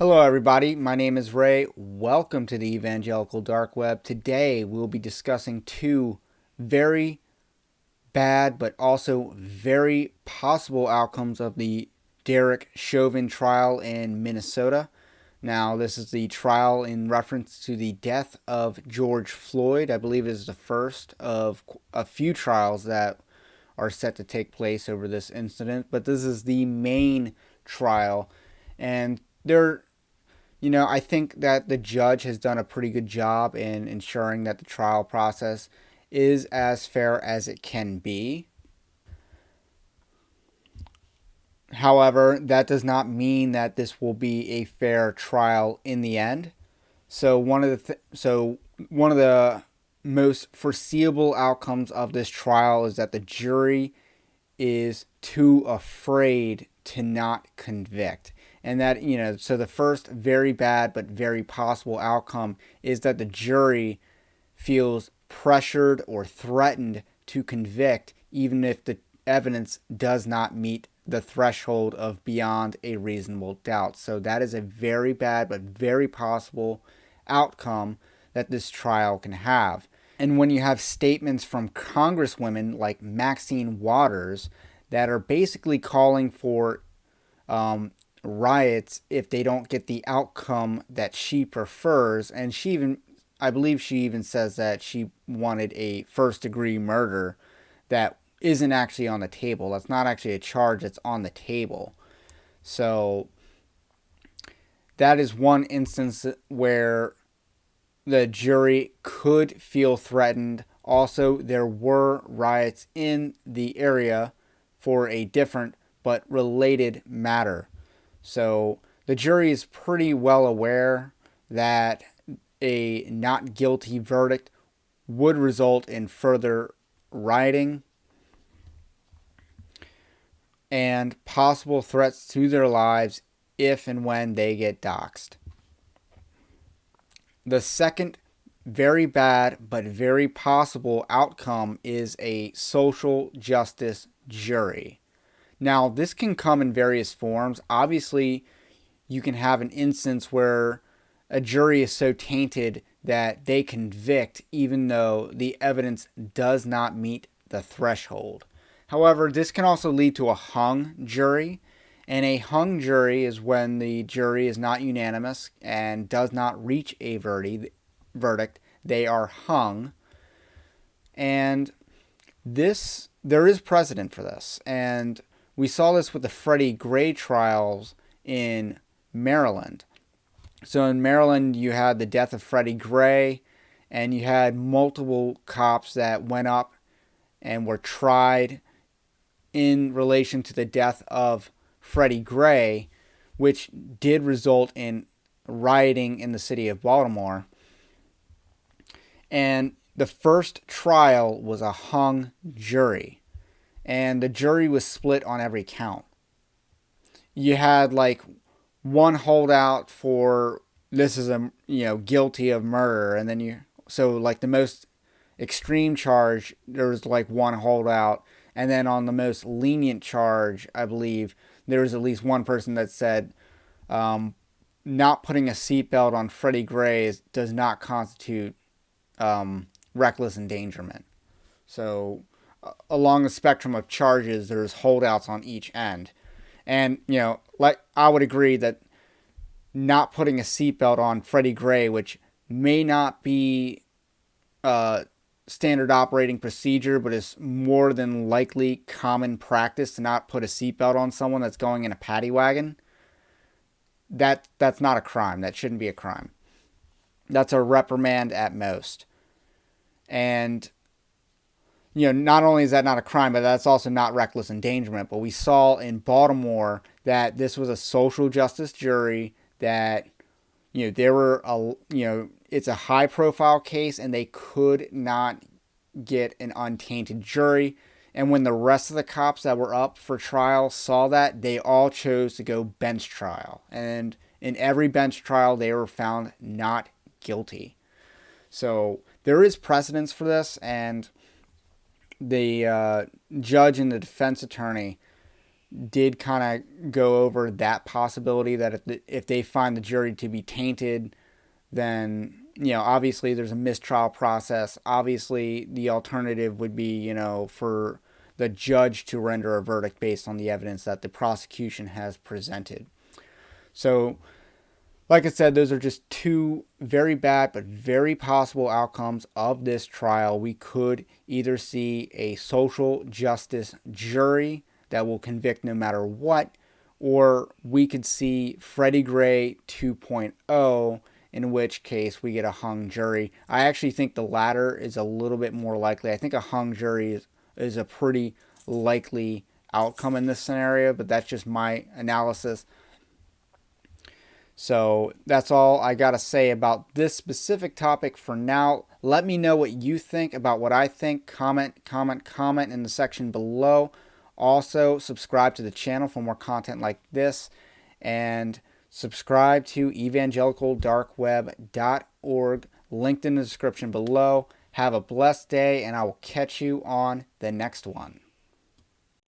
Hello everybody, my name is Ray. Welcome to the Evangelical Dark Web. Today we'll be discussing two very bad but also very possible outcomes of the Derek Chauvin Trial in Minnesota. Now, this is the trial in reference to the death of George Floyd. I believe it is the first of a few trials that are set to take place over this incident, but this is the main trial. And I think that the judge has done a pretty good job in ensuring that the trial process is as fair as it can be. However, that does not mean that this will be a fair trial in the end. So one of the most foreseeable outcomes of this trial is that the jury is too afraid to not convict. And that, so the first very bad but very possible outcome is that the jury feels pressured or threatened to convict, even if the evidence does not meet the threshold of beyond a reasonable doubt. So that is a very bad but very possible outcome that this trial can have. And when you have statements from congresswomen like Maxine Waters that are basically calling for riots if they don't get the outcome that she prefers, and I believe she even says that she wanted a first-degree murder that isn't actually on the table. That's not actually a charge that's on the table. So that is one instance where the jury could feel threatened. Also, there were riots in the area for a different but related matter. So the jury is pretty well aware that a not guilty verdict would result in further rioting and possible threats to their lives if and when they get doxxed. The second very bad but very possible outcome is a social justice jury. Now, this can come in various forms. Obviously, you can have an instance where a jury is so tainted that they convict even though the evidence does not meet the threshold. However, this can also lead to a hung jury. And a hung jury is when the jury is not unanimous and does not reach a verdict. They are hung. And there is precedent for this. And we saw this with the Freddie Gray trials in Maryland. So in Maryland, you had the death of Freddie Gray, and you had multiple cops that went up and were tried in relation to the death of Freddie Gray, which did result in rioting in the city of Baltimore. And the first trial was a hung jury, and the jury was split on every count. You had like one holdout for this is guilty of murder, and then the most extreme charge there was like one holdout, and then on the most lenient charge, I believe there was at least one person that said not putting a seatbelt on Freddie Gray does not constitute reckless endangerment. So along the spectrum of charges, there's holdouts on each end. And, I would agree that not putting a seatbelt on Freddie Gray, which may not be standard operating procedure, but is more than likely common practice to not put a seatbelt on someone that's going in a paddy wagon, that's not a crime. That shouldn't be a crime. That's a reprimand at most. And, not only is that not a crime, but that's also not reckless endangerment. But we saw in Baltimore that this was a social justice jury that, it's a high profile case and they could not get an untainted jury. And when the rest of the cops that were up for trial saw that, they all chose to go bench trial. And in every bench trial, they were found not guilty. So there is precedence for this, and the judge and the defense attorney did kind of go over that possibility that if they find the jury to be tainted, then, obviously there's a mistrial process. Obviously, the alternative would be, for the judge to render a verdict based on the evidence that the prosecution has presented. So, like I said, those are just two very bad but very possible outcomes of this trial. We could either see a social justice jury that will convict no matter what, or we could see Freddie Gray 2.0, in which case we get a hung jury. I actually think the latter is a little bit more likely. I think a hung jury is a pretty likely outcome in this scenario, but that's just my analysis. So that's all I got to say about this specific topic for now. Let me know what you think about what I think. Comment in the section below. Also, subscribe to the channel for more content like this. And subscribe to evangelicaldarkweb.org, linked in the description below. Have a blessed day, and I will catch you on the next one.